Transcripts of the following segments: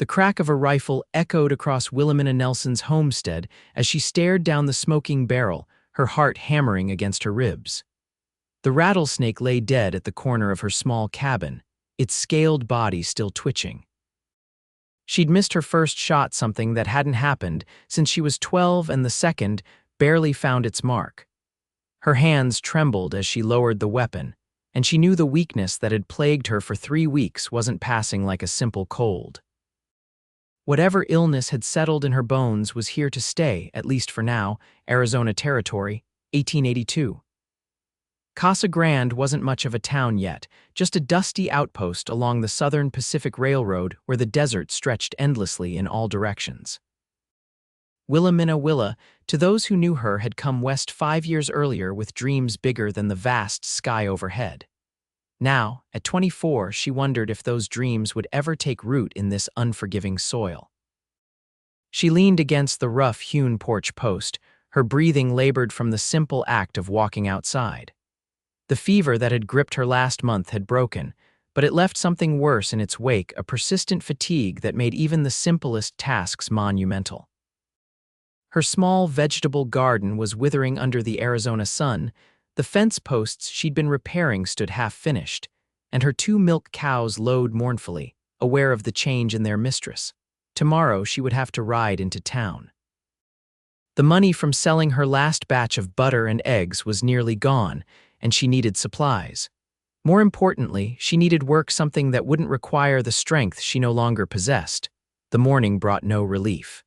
The crack of a rifle echoed across Willamina Nelson's homestead as she stared down the smoking barrel, her heart hammering against her ribs. The rattlesnake lay dead at the corner of her small cabin, its scaled body still twitching. She'd missed her first shot, something that hadn't happened since she was 12, and the second barely found its mark. Her hands trembled as she lowered the weapon, and she knew the weakness that had plagued her for 3 weeks wasn't passing like a simple cold. Whatever illness had settled in her bones was here to stay, at least for now. Arizona Territory, 1882. Casa Grande wasn't much of a town yet, just a dusty outpost along the Southern Pacific Railroad where the desert stretched endlessly in all directions. Willa, to those who knew her, had come west 5 years earlier with dreams bigger than the vast sky overhead. Now, at 24, she wondered if those dreams would ever take root in this unforgiving soil. She leaned against the rough-hewn porch post, her breathing labored from the simple act of walking outside. The fever that had gripped her last month had broken, but it left something worse in its wake, a persistent fatigue that made even the simplest tasks monumental. Her small vegetable garden was withering under the Arizona sun. The fence posts she'd been repairing stood half-finished, and her 2 milk cows lowed mournfully, aware of the change in their mistress. Tomorrow she would have to ride into town. The money from selling her last batch of butter and eggs was nearly gone, and she needed supplies. More importantly, she needed work, something that wouldn't require the strength she no longer possessed. The morning brought no relief.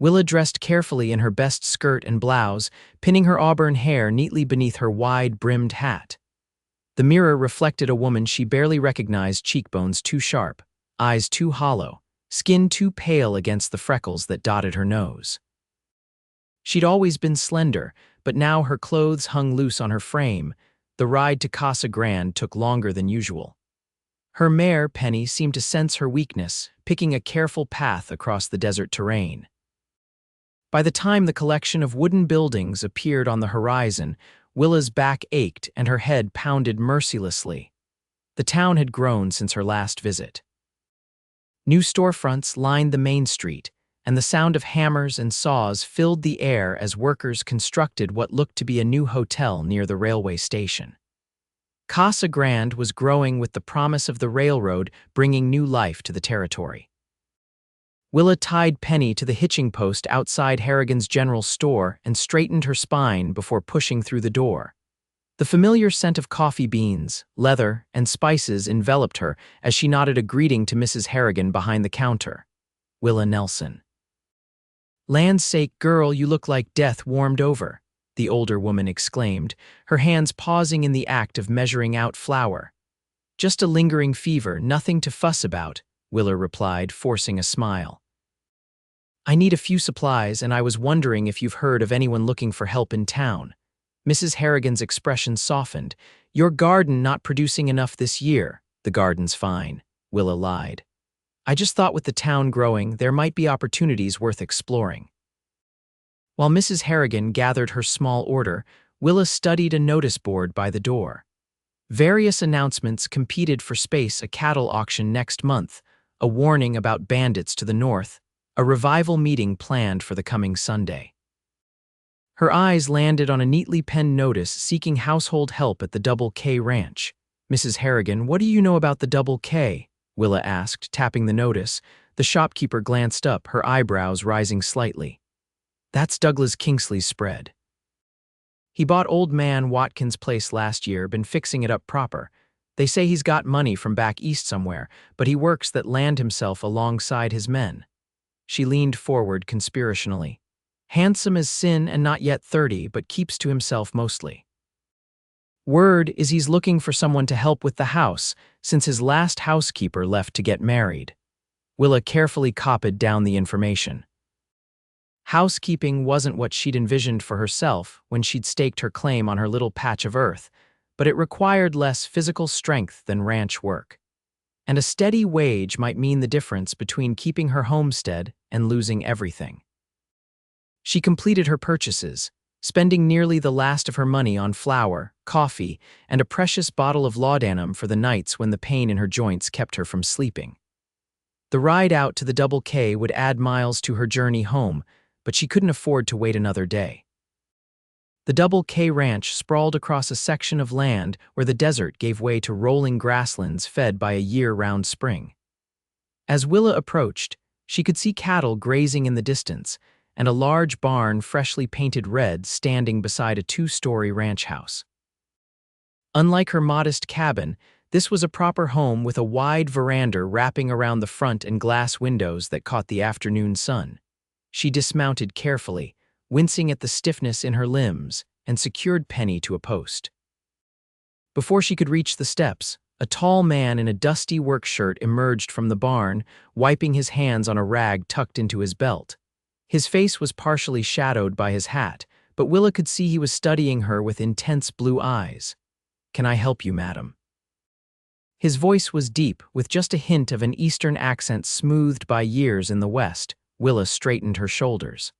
Willa dressed carefully in her best skirt and blouse, pinning her auburn hair neatly beneath her wide-brimmed hat. The mirror reflected a woman she barely recognized, cheekbones too sharp, eyes too hollow, skin too pale against the freckles that dotted her nose. She'd always been slender, but now her clothes hung loose on her frame. The ride to Casa Grande took longer than usual. Her mare, Penny, seemed to sense her weakness, picking a careful path across the desert terrain. By the time the collection of wooden buildings appeared on the horizon, Willa's back ached and her head pounded mercilessly. The town had grown since her last visit. New storefronts lined the main street, and the sound of hammers and saws filled the air as workers constructed what looked to be a new hotel near the railway station. Casa Grande was growing with the promise of the railroad bringing new life to the territory. Willa tied Penny to the hitching post outside Harrigan's General Store and straightened her spine before pushing through the door. The familiar scent of coffee beans, leather, and spices enveloped her as she nodded a greeting to Mrs. Harrigan behind the counter. Willa Nelson. "Land's sake, girl, you look like death warmed over," the older woman exclaimed, her hands pausing in the act of measuring out flour. "Just a lingering fever, nothing to fuss about," Willa replied, forcing a smile. "I need a few supplies, and I was wondering if you've heard of anyone looking for help in town." Mrs. Harrigan's expression softened. "Your garden not producing enough this year." "The garden's fine," Willa lied. "I just thought with the town growing, there might be opportunities worth exploring." While Mrs. Harrigan gathered her small order, Willa studied a notice board by the door. Various announcements competed for space: a cattle auction next month, a warning about bandits to the north, a revival meeting planned for the coming Sunday. Her eyes landed on a neatly penned notice seeking household help at the Double K Ranch. "Mrs. Harrigan, what do you know about the Double K?" Willa asked, tapping the notice. The shopkeeper glanced up, her eyebrows rising slightly. "That's Douglas Kingsley's spread. He bought Old Man Watkins' place last year, been fixing it up proper. They say he's got money from back east somewhere, but he works that land himself alongside his men." She leaned forward conspirationally. "Handsome as sin and not yet 30, but keeps to himself mostly. Word is he's looking for someone to help with the house, since his last housekeeper left to get married." Willa carefully copied down the information. Housekeeping wasn't what she'd envisioned for herself when she'd staked her claim on her little patch of earth, but it required less physical strength than ranch work. And a steady wage might mean the difference between keeping her homestead and losing everything. She completed her purchases, spending nearly the last of her money on flour, coffee, and a precious bottle of laudanum for the nights when the pain in her joints kept her from sleeping. The ride out to the Double K would add miles to her journey home, but she couldn't afford to wait another day. The Double K Ranch sprawled across a section of land where the desert gave way to rolling grasslands fed by a year-round spring. As Willa approached, she could see cattle grazing in the distance and a large barn freshly painted red standing beside a two-story ranch house. Unlike her modest cabin, this was a proper home with a wide veranda wrapping around the front and glass windows that caught the afternoon sun. She dismounted carefully, wincing at the stiffness in her limbs, and secured Penny to a post. Before she could reach the steps, a tall man in a dusty work shirt emerged from the barn, wiping his hands on a rag tucked into his belt. His face was partially shadowed by his hat, but Willa could see he was studying her with intense blue eyes. "Can I help you, madam?" His voice was deep, with just a hint of an Eastern accent smoothed by years in the West. Willa straightened her shoulders.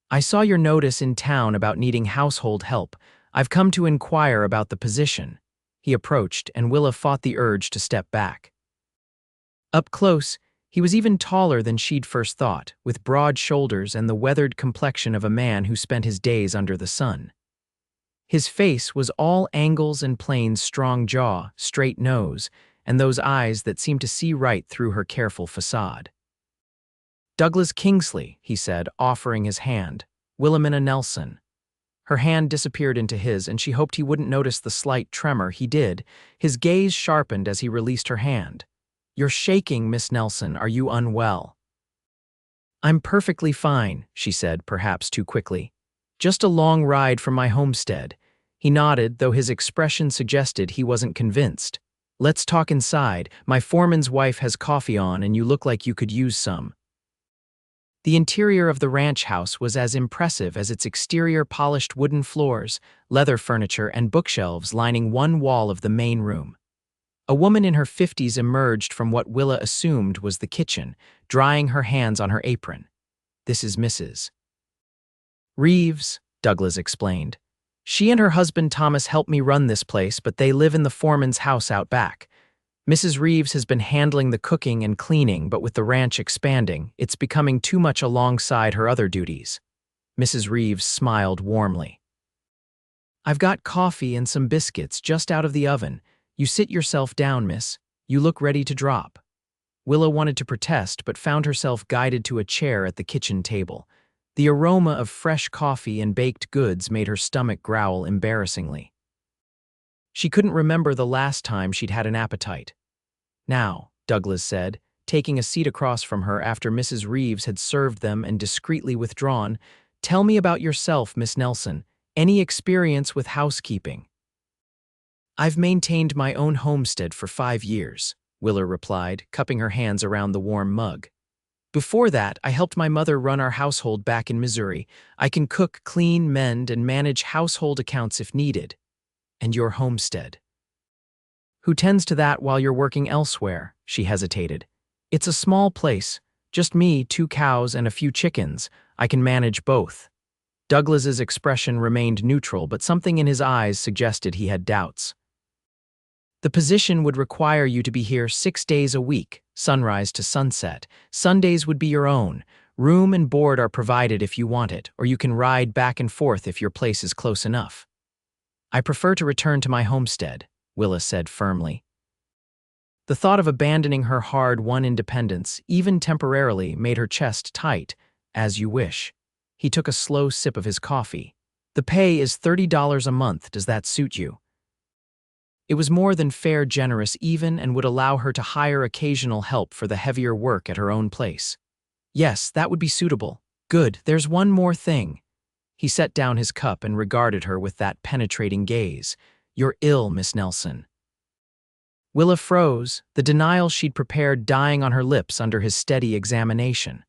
"I saw your notice in town about needing household help. I've come to inquire about the position." He approached, and Willa fought the urge to step back. Up close, he was even taller than she'd first thought, with broad shoulders and the weathered complexion of a man who spent his days under the sun. His face was all angles and planes, strong jaw, straight nose, and those eyes that seemed to see right through her careful facade. "Douglas Kingsley," he said, offering his hand. "Willamina Nelson." Her hand disappeared into his, and she hoped he wouldn't notice the slight tremor. He did. His gaze sharpened as he released her hand. "You're shaking, Miss Nelson. Are you unwell?" "I'm perfectly fine," she said, perhaps too quickly. "Just a long ride from my homestead." He nodded, though his expression suggested he wasn't convinced. "Let's talk inside. My foreman's wife has coffee on, and you look like you could use some." The interior of the ranch house was as impressive as its exterior: polished wooden floors, leather furniture, and bookshelves lining one wall of the main room. A woman in her 50s emerged from what Willa assumed was the kitchen, drying her hands on her apron. "This is Mrs. Reeves," Douglas explained. "She and her husband Thomas help me run this place, but they live in the foreman's house out back. Mrs. Reeves has been handling the cooking and cleaning, but with the ranch expanding, it's becoming too much alongside her other duties." Mrs. Reeves smiled warmly. "I've got coffee and some biscuits just out of the oven. You sit yourself down, miss. You look ready to drop." Willa wanted to protest, but found herself guided to a chair at the kitchen table. The aroma of fresh coffee and baked goods made her stomach growl embarrassingly. She couldn't remember the last time she'd had an appetite. "Now," Douglas said, taking a seat across from her after Mrs. Reeves had served them and discreetly withdrawn, "tell me about yourself, Miss Nelson. Any experience with housekeeping?" "I've maintained my own homestead for 5 years," Willa replied, cupping her hands around the warm mug. "Before that, I helped my mother run our household back in Missouri. I can cook, clean, mend, and manage household accounts if needed." "And your homestead? Who tends to that while you're working elsewhere?" She hesitated. "It's a small place. Just me, 2 cows, and a few chickens. I can manage both." Douglas's expression remained neutral, but something in his eyes suggested he had doubts. "The position would require you to be here 6 days a week, sunrise to sunset. Sundays would be your own. Room and board are provided if you want it, or you can ride back and forth if your place is close enough." "I prefer to return to my homestead," Willa said firmly. The thought of abandoning her hard-won independence, even temporarily, made her chest tight. "As you wish." He took a slow sip of his coffee. "The pay is $30 a month. Does that suit you?" It was more than fair, generous even, and would allow her to hire occasional help for the heavier work at her own place. "Yes, that would be suitable." "Good. There's one more thing." He set down his cup and regarded her with that penetrating gaze. "You're ill, Miss Nelson." Willa froze, the denial she'd prepared dying on her lips under his steady examination.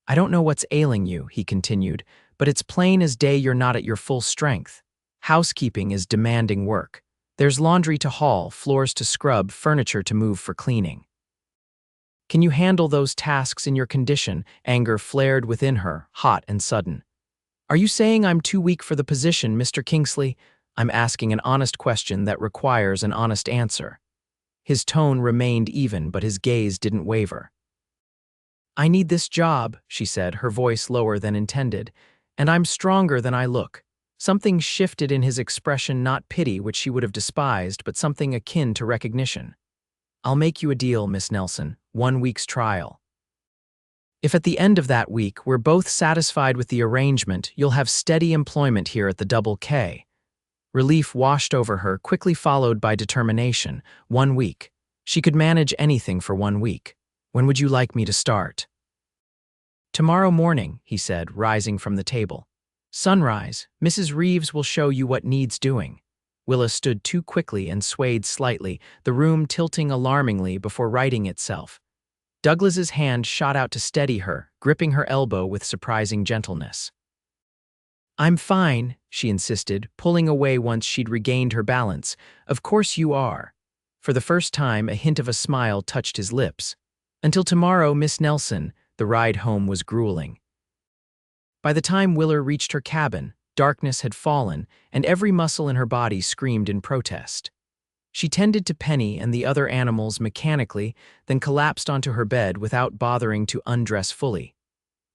"I don't know what's ailing you," he continued, "but it's plain as day you're not at your full strength. Housekeeping is demanding work. There's laundry to haul, floors to scrub, furniture to move for cleaning. Can you handle those tasks in your condition?" Anger flared within her, hot and sudden. "Are you saying I'm too weak for the position, Mr. Kingsley?" "I'm asking an honest question that requires an honest answer." His tone remained even, but his gaze didn't waver. I need this job, she said, her voice lower than intended, and I'm stronger than I look. Something shifted in his expression, not pity, which she would have despised, but something akin to recognition. I'll make you a deal, Miss Nelson, 1 week's trial. If at the end of that week we're both satisfied with the arrangement, you'll have steady employment here at the Double K. Relief washed over her, quickly followed by determination. 1 week. She could manage anything for 1 week. When would you like me to start? Tomorrow morning, he said, rising from the table. Sunrise, Mrs. Reeves will show you what needs doing. Willa stood too quickly and swayed slightly, the room tilting alarmingly before righting itself. Douglas's hand shot out to steady her, gripping her elbow with surprising gentleness. I'm fine, she insisted, pulling away once she'd regained her balance. Of course you are. For the first time, a hint of a smile touched his lips. Until tomorrow, Miss Nelson. The ride home was grueling. By the time Willa reached her cabin, darkness had fallen, and every muscle in her body screamed in protest. She tended to Penny and the other animals mechanically, then collapsed onto her bed without bothering to undress fully.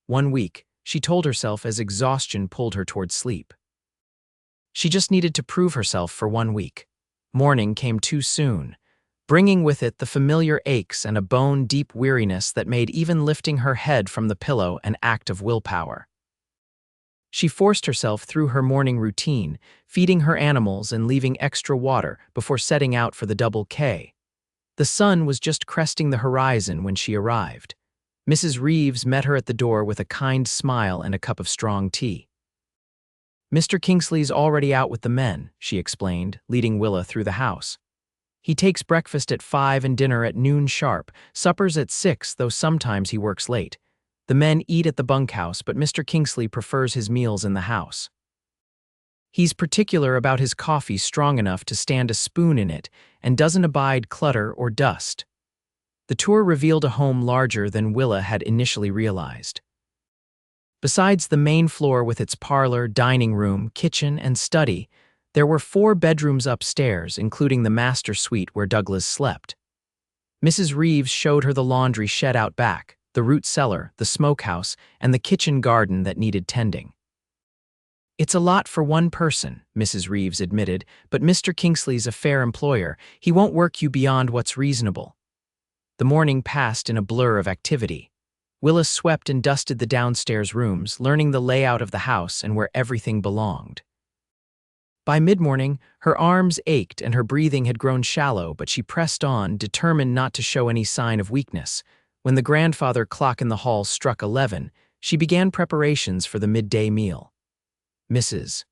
1 week, she told herself as exhaustion pulled her toward sleep. She just needed to prove herself for 1 week. Morning came too soon, bringing with it the familiar aches and a bone-deep weariness that made even lifting her head from the pillow an act of willpower. She forced herself through her morning routine, feeding her animals and leaving extra water before setting out for the Double K. The sun was just cresting the horizon when she arrived. Mrs. Reeves met her at the door with a kind smile and a cup of strong tea. Mr. Kingsley's already out with the men, she explained, leading Willa through the house. He takes breakfast at 5 and dinner at noon sharp, suppers at 6, though sometimes he works late. The men eat at the bunkhouse, but Mr. Kingsley prefers his meals in the house. He's particular about his coffee strong enough to stand a spoon in it and doesn't abide clutter or dust. The tour revealed a home larger than Willa had initially realized. Besides the main floor with its parlor, dining room, kitchen, and study, there were 4 bedrooms upstairs, including the master suite where Douglas slept. Mrs. Reeves showed her the laundry shed out back, the root cellar, the smokehouse, and the kitchen garden that needed tending. It's a lot for one person, Mrs. Reeves admitted, but Mr. Kingsley's a fair employer. He won't work you beyond what's reasonable. The morning passed in a blur of activity. Willa swept and dusted the downstairs rooms, learning the layout of the house and where everything belonged. By mid-morning, her arms ached and her breathing had grown shallow, but she pressed on, determined not to show any sign of weakness. When the grandfather clock in the hall struck 11, she began preparations for the midday meal. Mrs.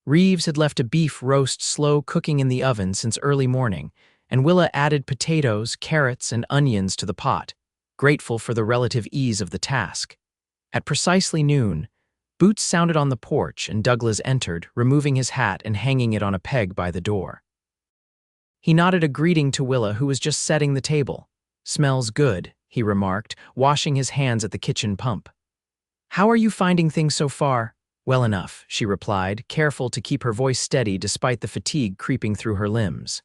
Reeves had left a beef roast slow cooking in the oven since early morning, and Willa added potatoes, carrots, and onions to the pot, grateful for the relative ease of the task. At precisely noon, boots sounded on the porch and Douglas entered, removing his hat and hanging it on a peg by the door. He nodded a greeting to Willa, who was just setting the table. Smells good, he remarked, washing his hands at the kitchen pump. How are you finding things so far? Well enough, she replied, careful to keep her voice steady despite the fatigue creeping through her limbs.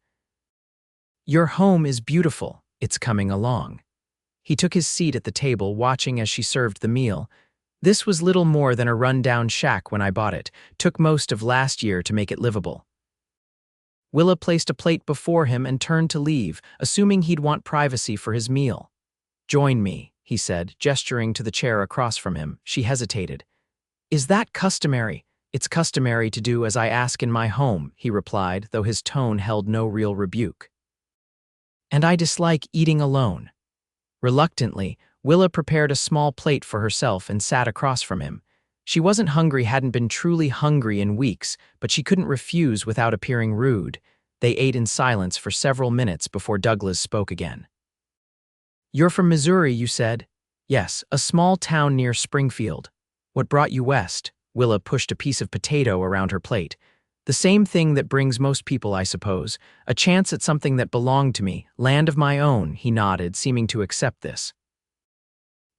Your home is beautiful, it's coming along. He took his seat at the table, watching as she served the meal. This was little more than a run-down shack when I bought it. Took most of last year to make it livable. Willa placed a plate before him and turned to leave, assuming he'd want privacy for his meal. Join me, he said, gesturing to the chair across from him. She hesitated. Is that customary? It's customary to do as I ask in my home, he replied, though his tone held no real rebuke. And I dislike eating alone. Reluctantly, Willa prepared a small plate for herself and sat across from him. She wasn't hungry, hadn't been truly hungry in weeks, but she couldn't refuse without appearing rude. They ate in silence for several minutes before Douglas spoke again. You're from Missouri, you said? Yes, a small town near Springfield. What brought you west? Willa pushed a piece of potato around her plate. The same thing that brings most people, I suppose. A chance at something that belonged to me, land of my own, he nodded, seeming to accept this.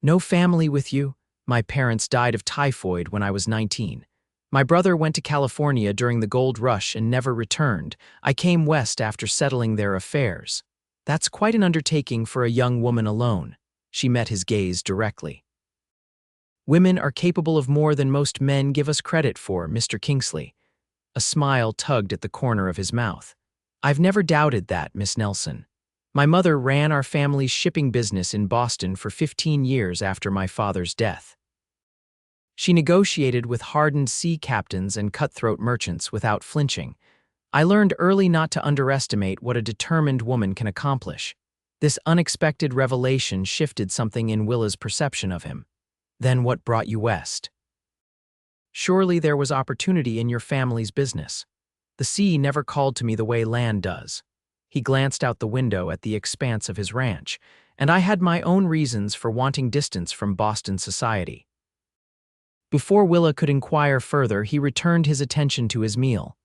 No family with you? My parents died of typhoid when I was 19. My brother went to California during the gold rush and never returned. I came west after settling their affairs. That's quite an undertaking for a young woman alone. She met his gaze directly. Women are capable of more than most men give us credit for, Mr. Kingsley. A smile tugged at the corner of his mouth. I've never doubted that, Miss Nelson. My mother ran our family's shipping business in Boston for 15 years after my father's death. She negotiated with hardened sea captains and cutthroat merchants without flinching. I learned early not to underestimate what a determined woman can accomplish. This unexpected revelation shifted something in Willa's perception of him. Then what brought you west? Surely there was opportunity in your family's business. The sea never called to me the way land does. He glanced out the window at the expanse of his ranch, and I had my own reasons for wanting distance from Boston society. Before Willa could inquire further, he returned his attention to his meal.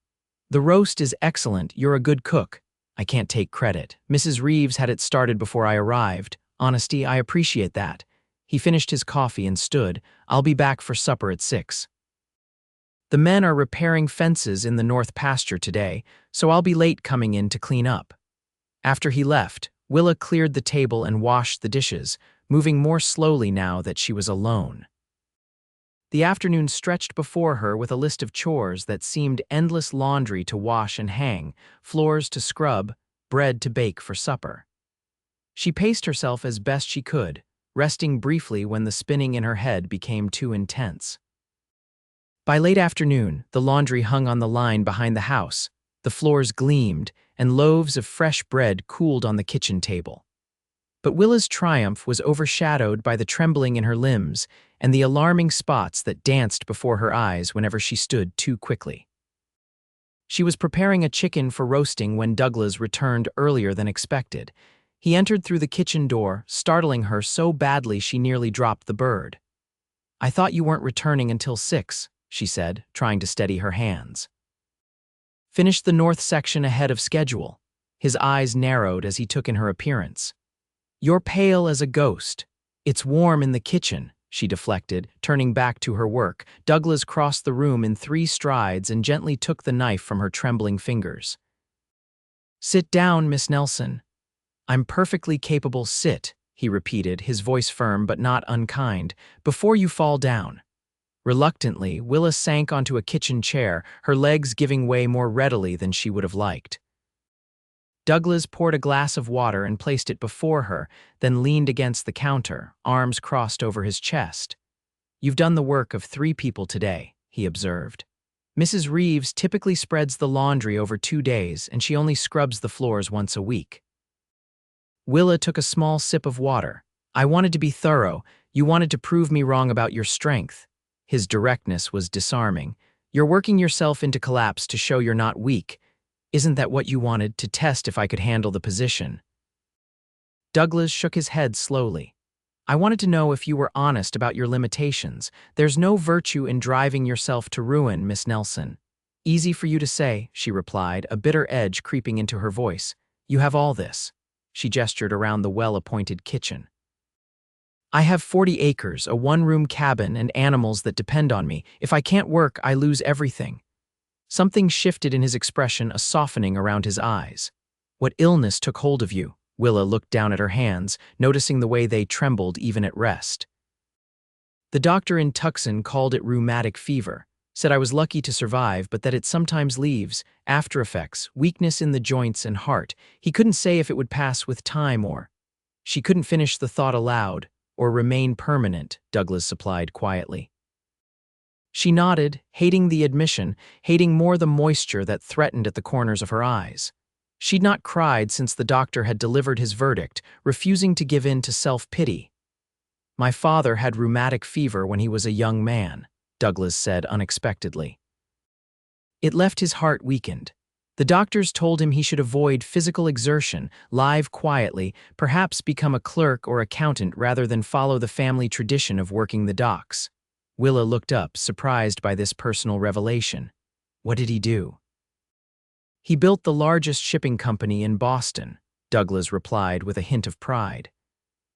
The roast is excellent, you're a good cook. I can't take credit. Mrs. Reeves had it started before I arrived. Honesty, I appreciate that. He finished his coffee and stood. I'll be back for supper at 6. The men are repairing fences in the north pasture today, so I'll be late coming in to clean up. After he left, Willa cleared the table and washed the dishes, moving more slowly now that she was alone. The afternoon stretched before her with a list of chores that seemed endless: laundry to wash and hang, floors to scrub, bread to bake for supper. She paced herself as best she could, resting briefly when the spinning in her head became too intense. By late afternoon, the laundry hung on the line behind the house, the floors gleamed, and loaves of fresh bread cooled on the kitchen table. But Willa's triumph was overshadowed by the trembling in her limbs and the alarming spots that danced before her eyes whenever she stood too quickly. She was preparing a chicken for roasting when Douglas returned earlier than expected. He entered through the kitchen door, startling her so badly she nearly dropped the bird. "I thought you weren't returning until 6, she said, trying to steady her hands. "Finished the north section ahead of schedule." His eyes narrowed as he took in her appearance. "You're pale as a ghost. It's warm in the kitchen," she deflected, turning back to her work. Douglas crossed the room in 3 strides and gently took the knife from her trembling fingers. "Sit down, Miss Nelson." "I'm perfectly capable. Sit," he repeated, his voice firm but not unkind, "before you fall down." Reluctantly, Willa sank onto a kitchen chair, her legs giving way more readily than she would have liked. Douglas poured a glass of water and placed it before her, then leaned against the counter, arms crossed over his chest. "You've done the work of 3 people today," he observed. "Mrs. Reeves typically spreads the laundry over 2 days, and she only scrubs the floors once a week." Willa took a small sip of water. "I wanted to be thorough. You wanted to prove me wrong about your strength." His directness was disarming. "You're working yourself into collapse to show you're not weak. Isn't that what you wanted, to test if I could handle the position?" Douglas shook his head slowly. "I wanted to know if you were honest about your limitations. There's no virtue in driving yourself to ruin, Miss Nelson." "Easy for you to say," she replied, a bitter edge creeping into her voice. "You have all this." She gestured around the well-appointed kitchen. "I have 40 acres, a 1-room cabin, and animals that depend on me. If I can't work, I lose everything." Something shifted in his expression, a softening around his eyes. "What illness took hold of you?" Willa looked down at her hands, noticing the way they trembled even at rest. "The doctor in Tucson called it rheumatic fever. Said I was lucky to survive, but that it sometimes leaves after effects, weakness in the joints and heart. He couldn't say if it would pass with time or—" She couldn't finish the thought aloud. "Or remain permanent," Douglas supplied quietly. She nodded, hating the admission, hating more the moisture that threatened at the corners of her eyes. She'd not cried since the doctor had delivered his verdict, refusing to give in to self-pity. "My father had rheumatic fever when he was a young man," Douglas said unexpectedly. It left his heart weakened. The doctors told him he should avoid physical exertion, live quietly, perhaps become a clerk or accountant rather than follow the family tradition of working the docks. Willa looked up, surprised by this personal revelation. "What did he do?" "He built the largest shipping company in Boston," Douglas replied with a hint of pride.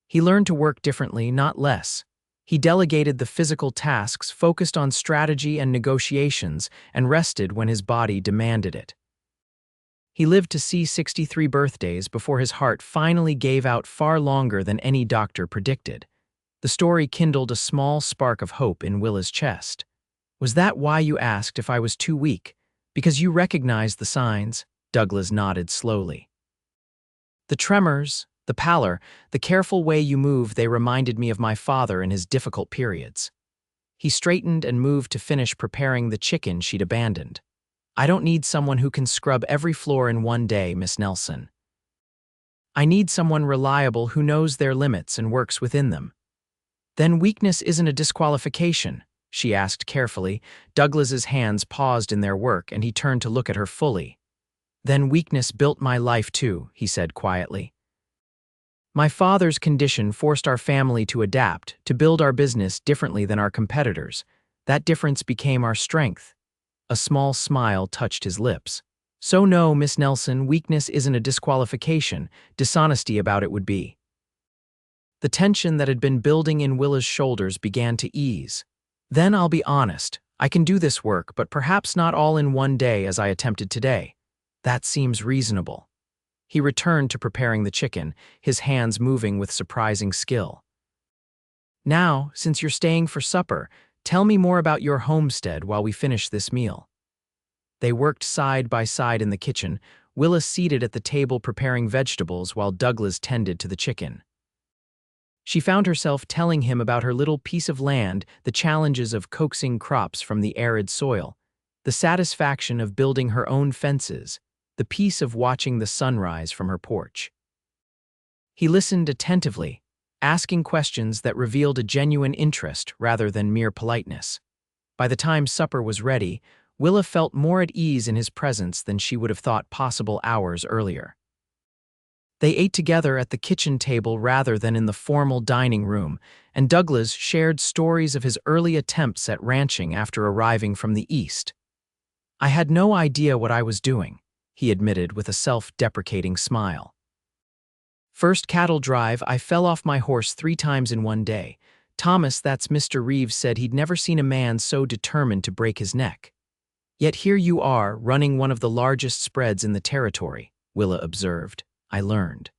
"He learned to work differently, not less. He delegated the physical tasks, focused on strategy and negotiations, and rested when his body demanded it. He lived to see 63 birthdays before his heart finally gave out far longer than any doctor predicted. The story kindled a small spark of hope in Willa's chest. "Was that why you asked if I was too weak? Because you recognized the signs?" Douglas nodded slowly. "The tremors, the pallor, the careful way you moved, they reminded me of my father in his difficult periods." He straightened and moved to finish preparing the chicken she'd abandoned. "I don't need someone who can scrub every floor in one day, Miss Nelson. I need someone reliable who knows their limits and works within them." "Then weakness isn't a disqualification?" she asked carefully. Douglas's hands paused in their work, and he turned to look at her fully. "Then weakness built my life too," he said quietly. "My father's condition forced our family to adapt, to build our business differently than our competitors. That difference became our strength." A small smile touched his lips. "So no, Miss Nelson, weakness isn't a disqualification. Dishonesty about it would be." The tension that had been building in Willa's shoulders began to ease. "Then I'll be honest. I can do this work, but perhaps not all in one day as I attempted today." "That seems reasonable." He returned to preparing the chicken, his hands moving with surprising skill. "Now, since you're staying for supper, tell me more about your homestead while we finish this meal." They worked side by side in the kitchen, Willa seated at the table preparing vegetables while Douglas tended to the chicken. She found herself telling him about her little piece of land, the challenges of coaxing crops from the arid soil, the satisfaction of building her own fences, the peace of watching the sunrise from her porch. He listened attentively, asking questions that revealed a genuine interest rather than mere politeness. By the time supper was ready, Willa felt more at ease in his presence than she would have thought possible hours earlier. They ate together at the kitchen table rather than in the formal dining room, and Douglas shared stories of his early attempts at ranching after arriving from the East. "I had no idea what I was doing," he admitted with a self-deprecating smile. "First cattle drive, I fell off my horse 3 times in one day. Thomas, that's Mr. Reeves, said he'd never seen a man so determined to break his neck. Yet here you are, running one of the largest spreads in the territory," Willa observed. "I learned.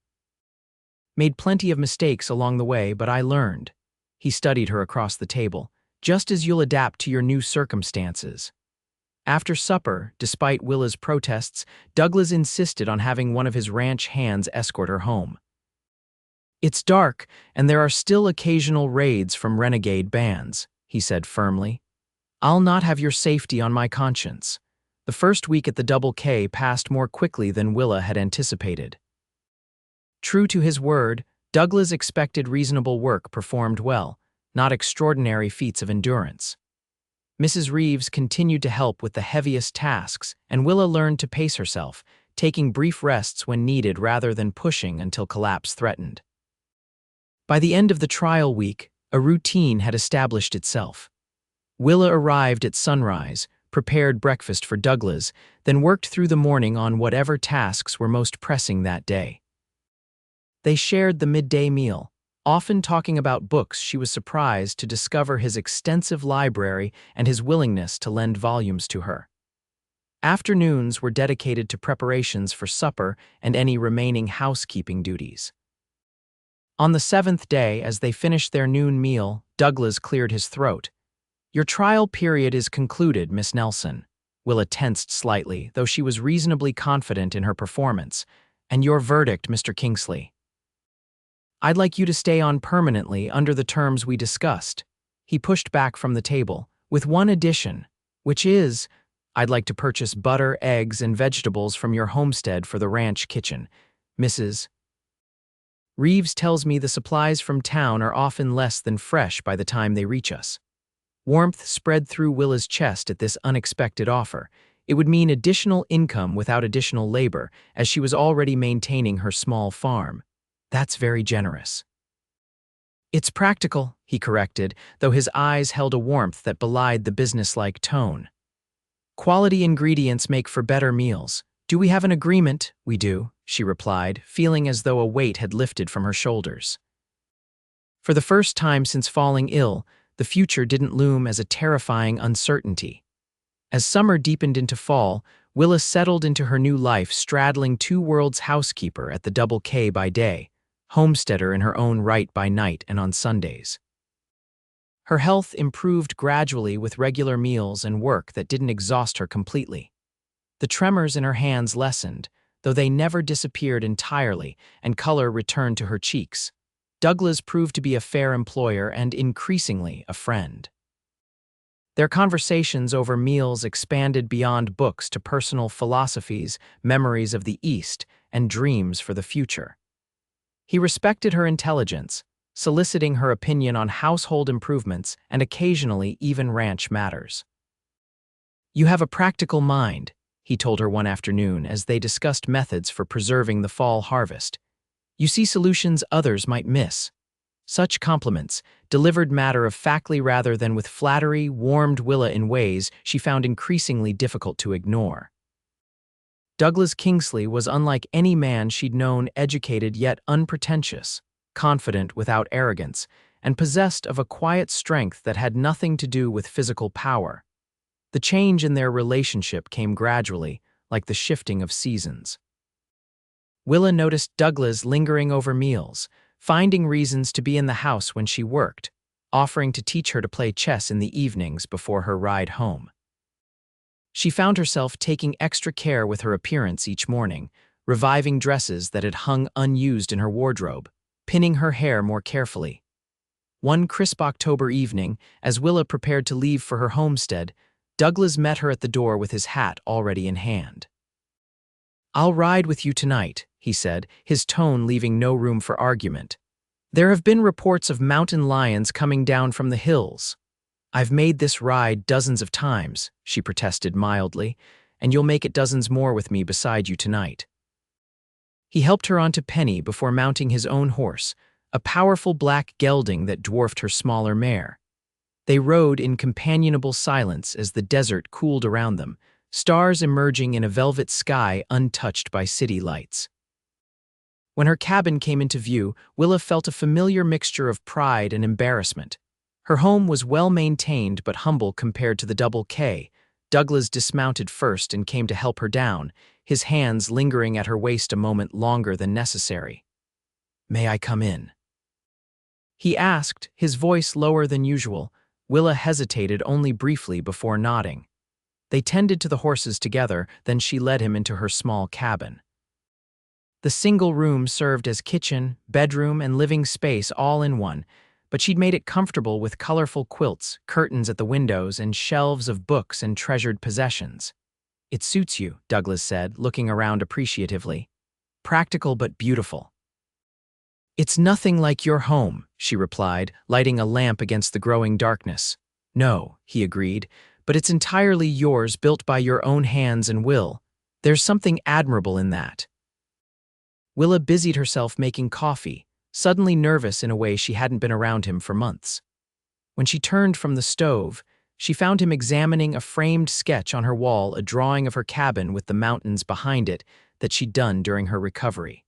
Made plenty of mistakes along the way, but I learned." He studied her across the table. "Just as you'll adapt to your new circumstances." After supper, despite Willa's protests, Douglas insisted on having one of his ranch hands escort her home. "It's dark, and there are still occasional raids from renegade bands," he said firmly. "I'll not have your safety on my conscience." The first week at the Double K passed more quickly than Willa had anticipated. True to his word, Douglas expected reasonable work performed well, not extraordinary feats of endurance. Mrs. Reeves continued to help with the heaviest tasks, and Willa learned to pace herself, taking brief rests when needed rather than pushing until collapse threatened. By the end of the trial week, a routine had established itself. Willa arrived at sunrise, prepared breakfast for Douglas, then worked through the morning on whatever tasks were most pressing that day. They shared the midday meal, often talking about books. She was surprised to discover his extensive library and his willingness to lend volumes to her. Afternoons were dedicated to preparations for supper and any remaining housekeeping duties. On the 7th day, as they finished their noon meal, Douglas cleared his throat. "Your trial period is concluded, Miss Nelson." Willa tensed slightly, though she was reasonably confident in her performance. "And your verdict, Mr. Kingsley?" "I'd like you to stay on permanently under the terms we discussed." He pushed back from the table, "with one addition, which is, I'd like to purchase butter, eggs, and vegetables from your homestead for the ranch kitchen. Mrs. Reeves tells me the supplies from town are often less than fresh by the time they reach us." Warmth spread through Willa's chest at this unexpected offer. It would mean additional income without additional labor, as she was already maintaining her small farm. "That's very generous." "It's practical," he corrected, though his eyes held a warmth that belied the businesslike tone. "Quality ingredients make for better meals. Do we have an agreement?" "We do," she replied, feeling as though a weight had lifted from her shoulders. For the first time since falling ill, the future didn't loom as a terrifying uncertainty. As summer deepened into fall, Willa settled into her new life straddling two worlds, housekeeper at the Double K by day, homesteader in her own right by night and on Sundays. Her health improved gradually with regular meals and work that didn't exhaust her completely. The tremors in her hands lessened, though they never disappeared entirely, and color returned to her cheeks. Douglas proved to be a fair employer and increasingly a friend. Their conversations over meals expanded beyond books to personal philosophies, memories of the East, and dreams for the future. He respected her intelligence, soliciting her opinion on household improvements and occasionally even ranch matters. "You have a practical mind," he told her one afternoon as they discussed methods for preserving the fall harvest. "You see solutions others might miss." Such compliments, delivered matter-of-factly rather than with flattery, warmed Willa in ways she found increasingly difficult to ignore. Douglas Kingsley was unlike any man she'd known, educated yet unpretentious, confident without arrogance, and possessed of a quiet strength that had nothing to do with physical power. The change in their relationship came gradually, like the shifting of seasons. Willa noticed Douglas lingering over meals, finding reasons to be in the house when she worked, offering to teach her to play chess in the evenings before her ride home. She found herself taking extra care with her appearance each morning, reviving dresses that had hung unused in her wardrobe, pinning her hair more carefully. One crisp October evening, as Willa prepared to leave for her homestead, Douglas met her at the door with his hat already in hand. "I'll ride with you tonight," he said, his tone leaving no room for argument. "There have been reports of mountain lions coming down from the hills." "I've made this ride dozens of times," she protested mildly, "and you'll make it dozens more with me beside you tonight." He helped her onto Penny before mounting his own horse, a powerful black gelding that dwarfed her smaller mare. They rode in companionable silence as the desert cooled around them, stars emerging in a velvet sky untouched by city lights. When her cabin came into view, Willa felt a familiar mixture of pride and embarrassment. Her home was well-maintained but humble compared to the Double K. Douglas dismounted first and came to help her down, his hands lingering at her waist a moment longer than necessary. "May I come in?" he asked, his voice lower than usual. Willa hesitated only briefly before nodding. They tended to the horses together, then she led him into her small cabin. The single room served as kitchen, bedroom, and living space all in one, but she'd made it comfortable with colorful quilts, curtains at the windows, and shelves of books and treasured possessions. "It suits you," Douglas said, looking around appreciatively. "Practical but beautiful." "It's nothing like your home," she replied, lighting a lamp against the growing darkness. "No," he agreed, "but it's entirely yours, built by your own hands and will. There's something admirable in that." Willa busied herself making coffee, suddenly nervous in a way she hadn't been around him for months. When she turned from the stove, she found him examining a framed sketch on her wall, a drawing of her cabin with the mountains behind it that she'd done during her recovery.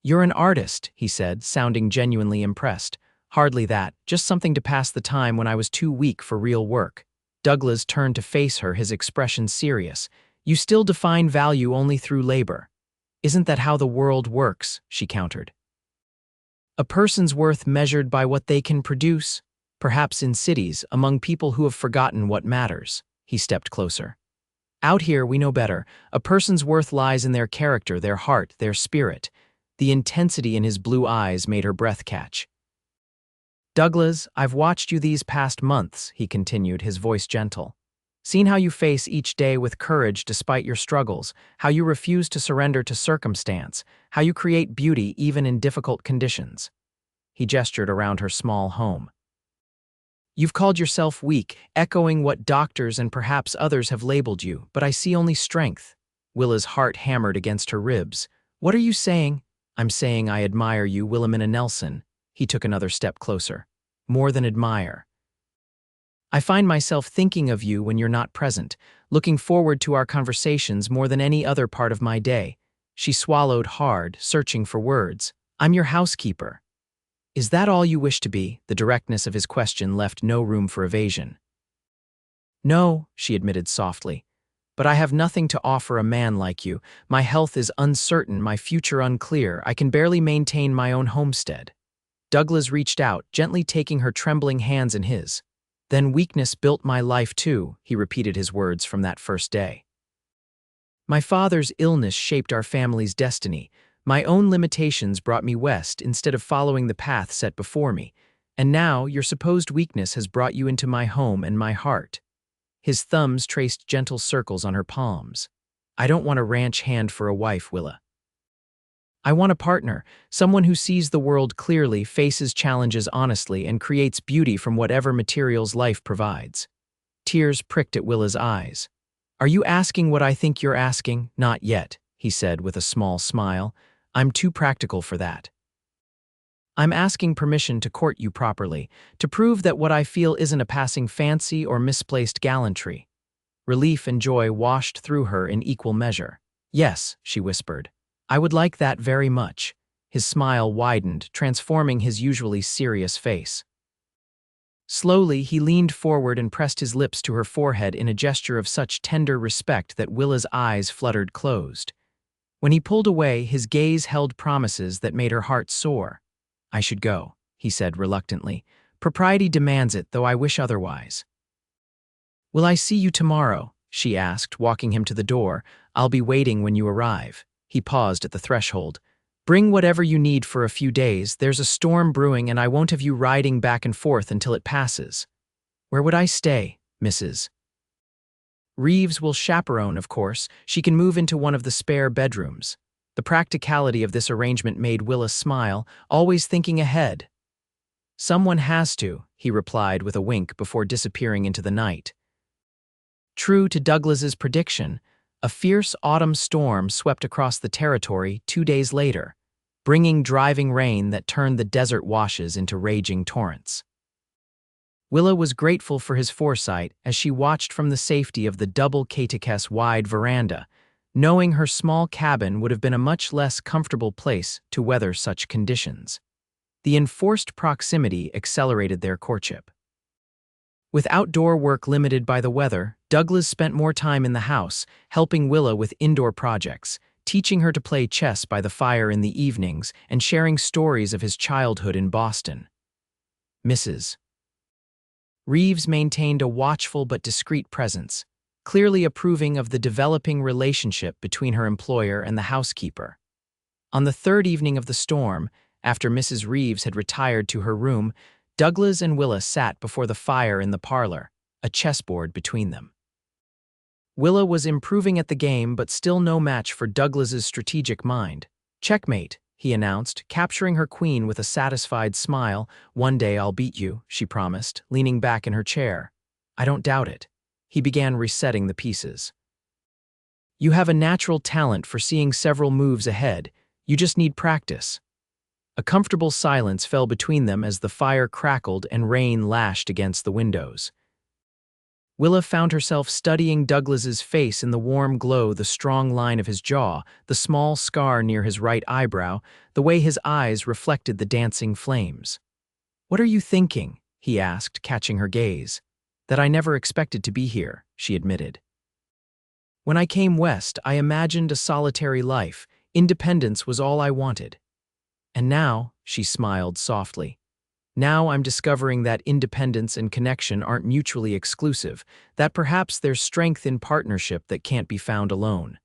"You're an artist," he said, sounding genuinely impressed. "Hardly that, just something to pass the time when I was too weak for real work." Douglas turned to face her, his expression serious. "You still define value only through labor." "Isn't that how the world works?" she countered. "A person's worth measured by what they can produce, perhaps in cities, among people who have forgotten what matters." He stepped closer. "Out here, we know better. A person's worth lies in their character, their heart, their spirit." The intensity in his blue eyes made her breath catch. "Douglas, I've watched you these past months," he continued, his voice gentle. "Seen how you face each day with courage despite your struggles, how you refuse to surrender to circumstance, how you create beauty even in difficult conditions." He gestured around her small home. "You've called yourself weak, echoing what doctors and perhaps others have labeled you, but I see only strength." Willa's heart hammered against her ribs. "What are you saying?" "I'm saying I admire you, Willamina Nelson." He took another step closer. "More than admire. I find myself thinking of you when you're not present, looking forward to our conversations more than any other part of my day." She swallowed hard, searching for words. "I'm your housekeeper." "Is that all you wish to be?" The directness of his question left no room for evasion. "No," she admitted softly. But I have nothing to offer a man like you. My health is uncertain, my future unclear. I can barely maintain my own homestead." Douglas reached out, gently taking her trembling hands in his. "Then weakness built my life too," he repeated his words from that first day. "My father's illness shaped our family's destiny. My own limitations brought me west instead of following the path set before me. And now your supposed weakness has brought you into my home and my heart." His thumbs traced gentle circles on her palms. "I don't want a ranch hand for a wife, Willa. I want a partner, someone who sees the world clearly, faces challenges honestly, and creates beauty from whatever materials life provides." Tears pricked at Willa's eyes. "Are you asking what I think you're asking?" "Not yet," he said with a small smile. "I'm too practical for that. I'm asking permission to court you properly, to prove that what I feel isn't a passing fancy or misplaced gallantry." Relief and joy washed through her in equal measure. "Yes," she whispered. "I would like that very much." His smile widened, transforming his usually serious face. Slowly, he leaned forward and pressed his lips to her forehead in a gesture of such tender respect that Willa's eyes fluttered closed. When he pulled away, his gaze held promises that made her heart soar. "I should go," he said reluctantly. "Propriety demands it, though I wish otherwise." "Will I see you tomorrow?" she asked, walking him to the door. "I'll be waiting when you arrive." He paused at the threshold. "Bring whatever you need for a few days. There's a storm brewing and I won't have you riding back and forth until it passes." "Where would I stay, Mrs.?" "Reeves will chaperone, of course. She can move into one of the spare bedrooms." The practicality of this arrangement made Willa smile, always thinking ahead. "Someone has to," he replied with a wink before disappearing into the night. True to Douglas's prediction, a fierce autumn storm swept across the territory 2 days later, bringing driving rain that turned the desert washes into raging torrents. Willa was grateful for his foresight as she watched from the safety of the double Caticus wide veranda, knowing her small cabin would have been a much less comfortable place to weather such conditions. The enforced proximity accelerated their courtship. With outdoor work limited by the weather, Douglas spent more time in the house, helping Willa with indoor projects, teaching her to play chess by the fire in the evenings, and sharing stories of his childhood in Boston. Mrs. Reeves maintained a watchful but discreet presence, clearly approving of the developing relationship between her employer and the housekeeper. On the third evening of the storm, after Mrs. Reeves had retired to her room, Douglas and Willa sat before the fire in the parlor, a chessboard between them. Willa was improving at the game, but still no match for Douglas's strategic mind. "Checkmate," he announced, capturing her queen with a satisfied smile. "One day I'll beat you," she promised, leaning back in her chair. "I don't doubt it." He began resetting the pieces. "You have a natural talent for seeing several moves ahead. You just need practice." A comfortable silence fell between them as the fire crackled and rain lashed against the windows. Willa found herself studying Douglas's face in the warm glow, the strong line of his jaw, the small scar near his right eyebrow, the way his eyes reflected the dancing flames. "What are you thinking?" he asked, catching her gaze. "That I never expected to be here," she admitted. "When I came west, I imagined a solitary life. Independence was all I wanted. And now," she smiled softly, "now I'm discovering that independence and connection aren't mutually exclusive, that perhaps there's strength in partnership that can't be found alone."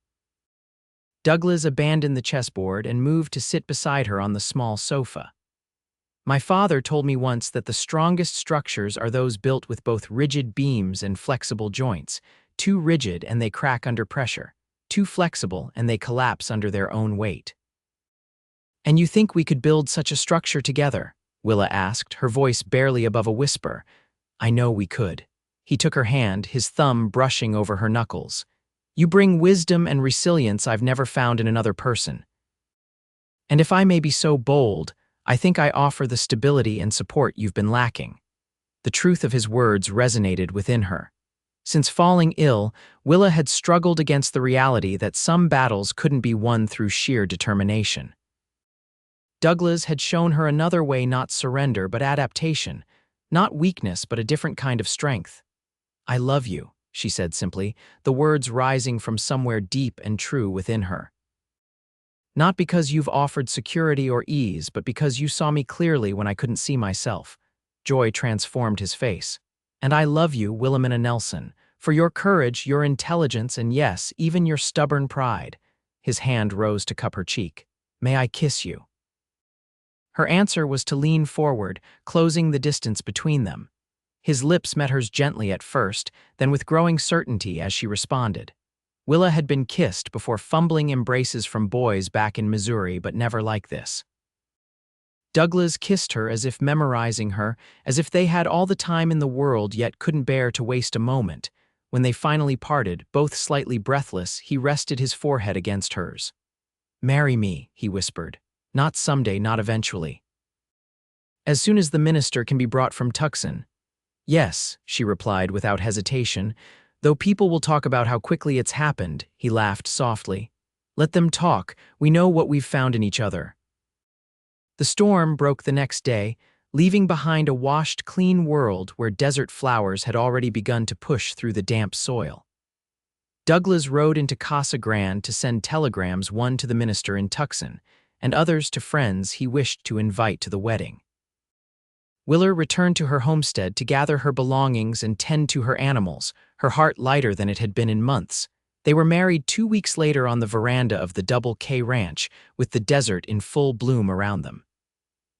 Douglas abandoned the chessboard and moved to sit beside her on the small sofa. "My father told me once that the strongest structures are those built with both rigid beams and flexible joints. Too rigid and they crack under pressure. Too flexible and they collapse under their own weight." "And you think we could build such a structure together?" Willa asked, her voice barely above a whisper. "I know we could." He took her hand, his thumb brushing over her knuckles. "You bring wisdom and resilience I've never found in another person. And if I may be so bold, I think I offer the stability and support you've been lacking." The truth of his words resonated within her. Since falling ill, Willa had struggled against the reality that some battles couldn't be won through sheer determination. Douglas had shown her another way, not surrender, but adaptation, not weakness, but a different kind of strength. "I love you," she said simply, the words rising from somewhere deep and true within her. Not because you've offered security or ease, but because you saw me clearly when I couldn't see myself. Joy transformed his face. And I love you, Willamina Nelson, for your courage, your intelligence, and yes, even your stubborn pride. His hand rose to cup her cheek. May I kiss you? Her answer was to lean forward, closing the distance between them. His lips met hers gently at first, then with growing certainty as she responded. Willa had been kissed before fumbling embraces from boys back in Missouri, but never like this. Douglas kissed her as if memorizing her, as if they had all the time in the world yet couldn't bear to waste a moment. When they finally parted, both slightly breathless, he rested his forehead against hers. Marry me, he whispered. Not someday, not eventually. As soon as the minister can be brought from Tucson. Yes, she replied without hesitation. Though people will talk about how quickly it's happened, he laughed softly. Let them talk, we know what we've found in each other. The storm broke the next day, leaving behind a washed, clean world where desert flowers had already begun to push through the damp soil. Douglas rode into Casa Grande to send telegrams, one to the minister in Tucson, and others to friends he wished to invite to the wedding. Willa returned to her homestead to gather her belongings and tend to her animals, her heart lighter than it had been in months. They were married 2 weeks later on the veranda of the Double K Ranch, with the desert in full bloom around them.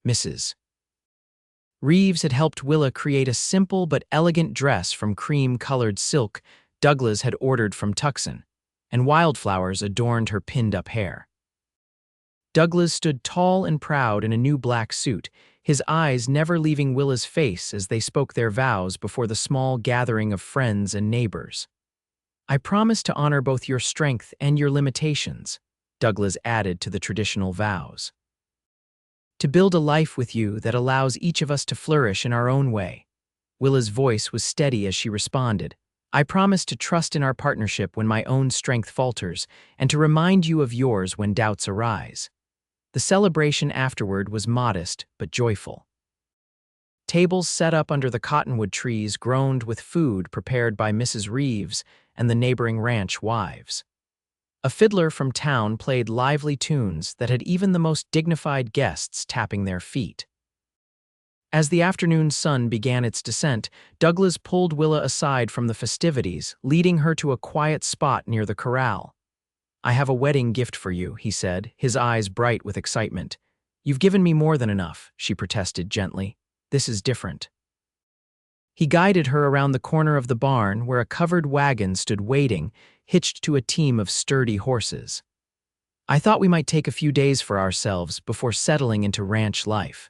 Mrs. Reeves had helped Willa create a simple but elegant dress from cream-colored silk Douglas had ordered from Tucson, and wildflowers adorned her pinned-up hair. Douglas stood tall and proud in a new black suit, his eyes never leaving Willa's face as they spoke their vows before the small gathering of friends and neighbors. I promise to honor both your strength and your limitations, Douglas added to the traditional vows. To build a life with you that allows each of us to flourish in our own way. Willa's voice was steady as she responded. I promise to trust in our partnership when my own strength falters, and to remind you of yours when doubts arise. The celebration afterward was modest but joyful. Tables set up under the cottonwood trees groaned with food prepared by Mrs. Reeves and the neighboring ranch wives. A fiddler from town played lively tunes that had even the most dignified guests tapping their feet. As the afternoon sun began its descent, Douglas pulled Willa aside from the festivities, leading her to a quiet spot near the corral. I have a wedding gift for you, he said, his eyes bright with excitement. You've given me more than enough, she protested gently. This is different. He guided her around the corner of the barn where a covered wagon stood waiting, hitched to a team of sturdy horses. I thought we might take a few days for ourselves before settling into ranch life.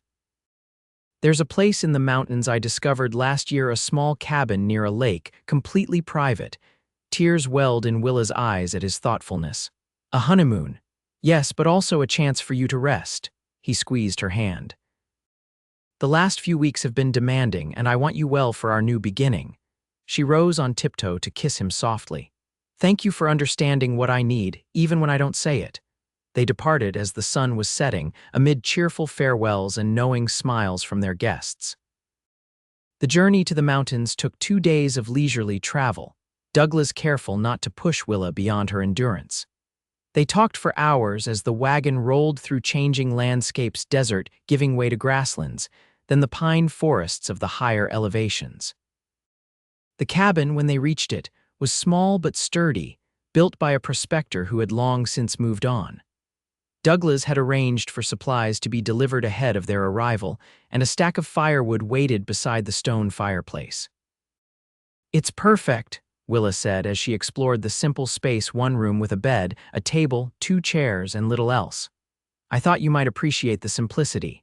There's a place in the mountains I discovered last year, a small cabin near a lake, completely private. Tears welled in Willa's eyes at his thoughtfulness. A honeymoon. Yes, but also a chance for you to rest. He squeezed her hand. The last few weeks have been demanding, and I want you well for our new beginning. She rose on tiptoe to kiss him softly. Thank you for understanding what I need, even when I don't say it. They departed as the sun was setting, amid cheerful farewells and knowing smiles from their guests. The journey to the mountains took 2 days of leisurely travel, Douglas careful not to push Willa beyond her endurance. They talked for hours as the wagon rolled through changing landscapes, desert giving way to grasslands, then the pine forests of the higher elevations. The cabin, when they reached it, was small but sturdy, built by a prospector who had long since moved on. Douglas had arranged for supplies to be delivered ahead of their arrival, and a stack of firewood waited beside the stone fireplace. It's perfect, Willa said as she explored the simple space, one room with a bed, a table, 2 chairs, and little else. I thought you might appreciate the simplicity.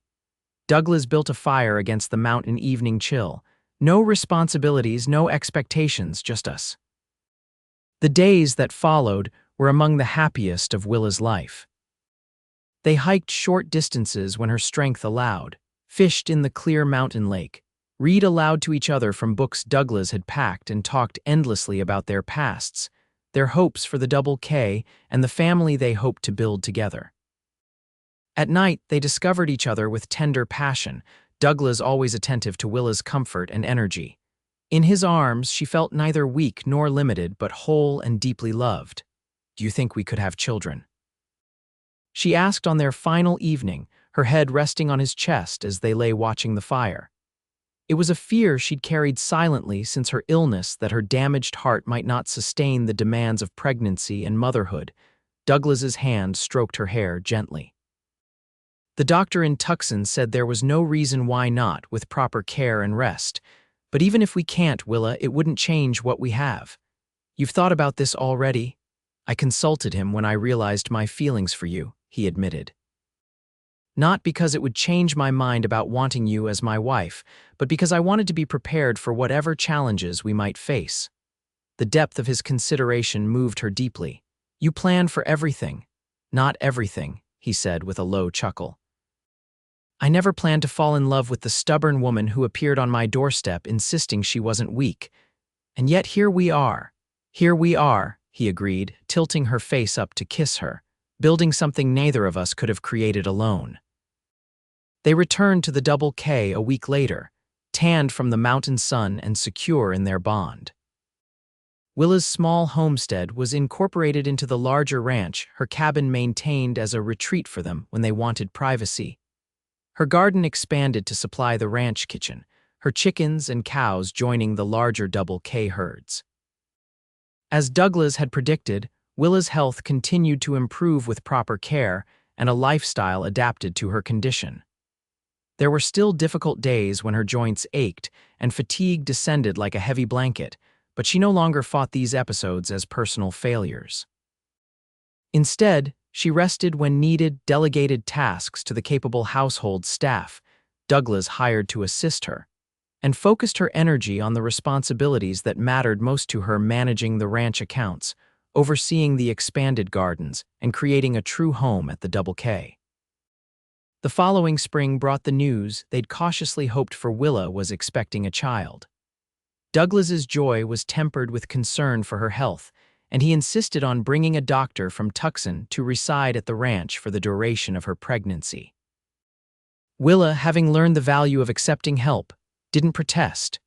Douglas built a fire against the mountain evening chill. No responsibilities, no expectations, just us. The days that followed were among the happiest of Willa's life. They hiked short distances when her strength allowed, fished in the clear mountain lake, read aloud to each other from books Douglas had packed, and talked endlessly about their pasts, their hopes for the Double K, and the family they hoped to build together. At night, they discovered each other with tender passion, Douglas always attentive to Willa's comfort and energy. In his arms, she felt neither weak nor limited, but whole and deeply loved. "Do you think we could have children?" She asked on their final evening, her head resting on his chest as they lay watching the fire. It was a fear she'd carried silently since her illness that her damaged heart might not sustain the demands of pregnancy and motherhood. Douglas's hand stroked her hair gently. The doctor in Tucson said there was no reason why not, with proper care and rest. "But even if we can't, Willa, it wouldn't change what we have. You've thought about this already?" "I consulted him when I realized my feelings for you," he admitted. "Not because it would change my mind about wanting you as my wife, but because I wanted to be prepared for whatever challenges we might face." The depth of his consideration moved her deeply. "You plan for everything." "Not everything," he said with a low chuckle. "I never planned to fall in love with the stubborn woman who appeared on my doorstep insisting she wasn't weak. And yet here we are." "Here we are," he agreed, tilting her face up to kiss her, "building something neither of us could have created alone." They returned to the Double K a week later, tanned from the mountain sun and secure in their bond. Willa's small homestead was incorporated into the larger ranch, her cabin maintained as a retreat for them when they wanted privacy. Her garden expanded to supply the ranch kitchen, her chickens and cows joining the larger Double K herds. As Douglas had predicted, Willa's health continued to improve with proper care and a lifestyle adapted to her condition. There were still difficult days when her joints ached and fatigue descended like a heavy blanket, but she no longer fought these episodes as personal failures. Instead, she rested when needed, delegated tasks to the capable household staff Douglas hired to assist her, and focused her energy on the responsibilities that mattered most to her: managing the ranch accounts, overseeing the expanded gardens, and creating a true home at the Double K. The following spring brought the news they'd cautiously hoped for. Willa was expecting a child. Douglas's joy was tempered with concern for her health, and he insisted on bringing a doctor from Tucson to reside at the ranch for the duration of her pregnancy. Willa, having learned the value of accepting help, didn't protest.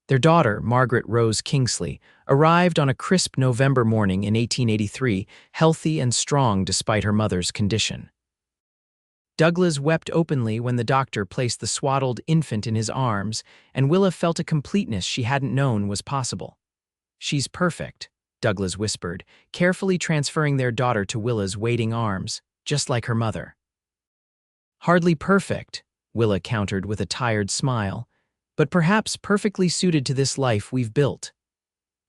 Their daughter, Margaret Rose Kingsley, arrived on a crisp November morning in 1883, healthy and strong despite her mother's condition. Douglas wept openly when the doctor placed the swaddled infant in his arms, and Willa felt a completeness she hadn't known was possible. "She's perfect," Douglas whispered, carefully transferring their daughter to Willa's waiting arms, "just like her mother." "Hardly perfect," Willa countered with a tired smile, "but perhaps perfectly suited to this life we've built."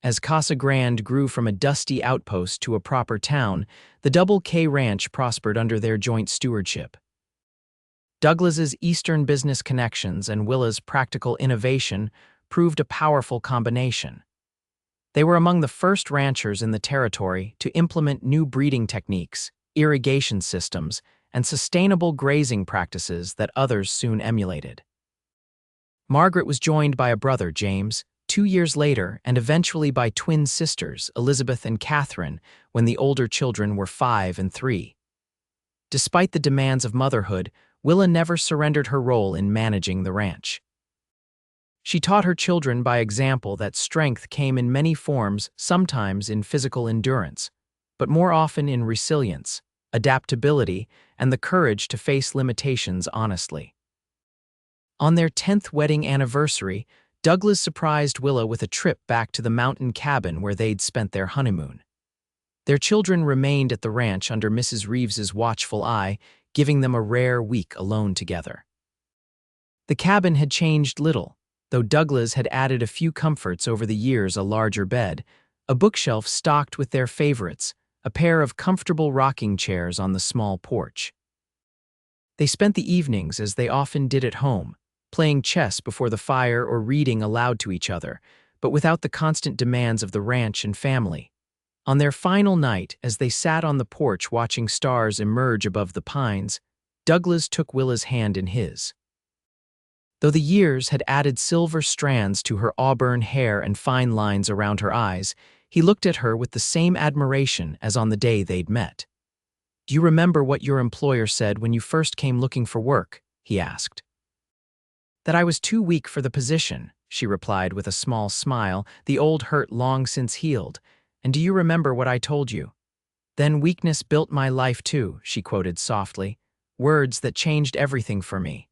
As Casa Grande grew from a dusty outpost to a proper town, the Double K Ranch prospered under their joint stewardship. Douglas's Eastern business connections and Willa's practical innovation proved a powerful combination. They were among the first ranchers in the territory to implement new breeding techniques, irrigation systems, and sustainable grazing practices that others soon emulated. Margaret was joined by a brother, James, 2 years later, and eventually by twin sisters, Elizabeth and Catherine, when the older children were 5 and 3. Despite the demands of motherhood, Willa never surrendered her role in managing the ranch. She taught her children by example that strength came in many forms, sometimes in physical endurance, but more often in resilience, adaptability, and the courage to face limitations honestly. On their 10th wedding anniversary, Douglas surprised Willa with a trip back to the mountain cabin where they'd spent their honeymoon. Their children remained at the ranch under Mrs. Reeves's watchful eye, giving them a rare week alone together. The cabin had changed little, though Douglas had added a few comforts over the years: a larger bed, a bookshelf stocked with their favorites, a pair of comfortable rocking chairs on the small porch. They spent the evenings as they often did at home, playing chess before the fire or reading aloud to each other, but without the constant demands of the ranch and family. On their final night, as they sat on the porch watching stars emerge above the pines, Douglas took Willa's hand in his. Though the years had added silver strands to her auburn hair and fine lines around her eyes, he looked at her with the same admiration as on the day they'd met. "Do you remember what your employer said when you first came looking for work?" he asked. "That I was too weak for the position," she replied with a small smile, the old hurt long since healed. And do you remember what I told you? Then weakness built my life too, she quoted softly, words that changed everything for me.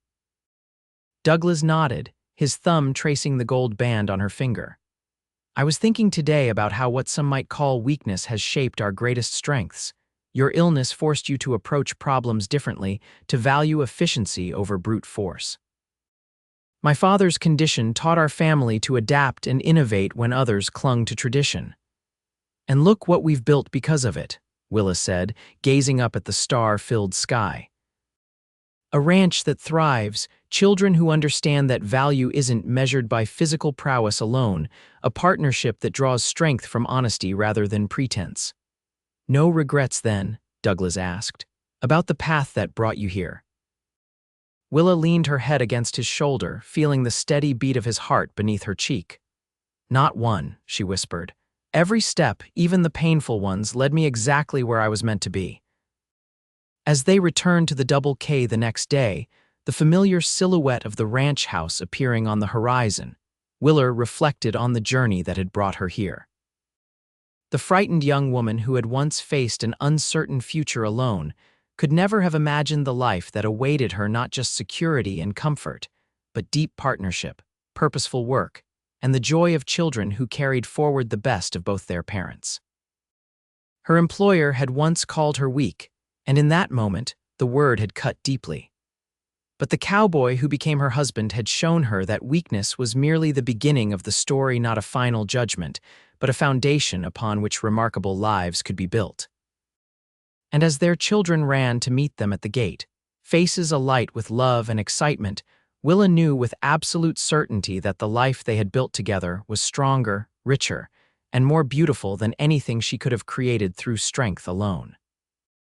Douglas nodded, his thumb tracing the gold band on her finger. I was thinking today about how what some might call weakness has shaped our greatest strengths. Your illness forced you to approach problems differently, to value efficiency over brute force. My father's condition taught our family to adapt and innovate when others clung to tradition. And look what we've built because of it, Willa said, gazing up at the star-filled sky. A ranch that thrives, children who understand that value isn't measured by physical prowess alone, a partnership that draws strength from honesty rather than pretense. No regrets then, Douglas asked, about the path that brought you here. Willa leaned her head against his shoulder, feeling the steady beat of his heart beneath her cheek. Not one, she whispered. Every step, even the painful ones, led me exactly where I was meant to be. As they returned to the Double K the next day, the familiar silhouette of the ranch house appearing on the horizon, Willa reflected on the journey that had brought her here. The frightened young woman who had once faced an uncertain future alone could never have imagined the life that awaited her, not just security and comfort, but deep partnership, purposeful work, and the joy of children who carried forward the best of both their parents. Her employer had once called her weak, and in that moment, the word had cut deeply. But the cowboy who became her husband had shown her that weakness was merely the beginning of the story, not a final judgment, but a foundation upon which remarkable lives could be built. And as their children ran to meet them at the gate, faces alight with love and excitement, Willa knew with absolute certainty that the life they had built together was stronger, richer, and more beautiful than anything she could have created through strength alone.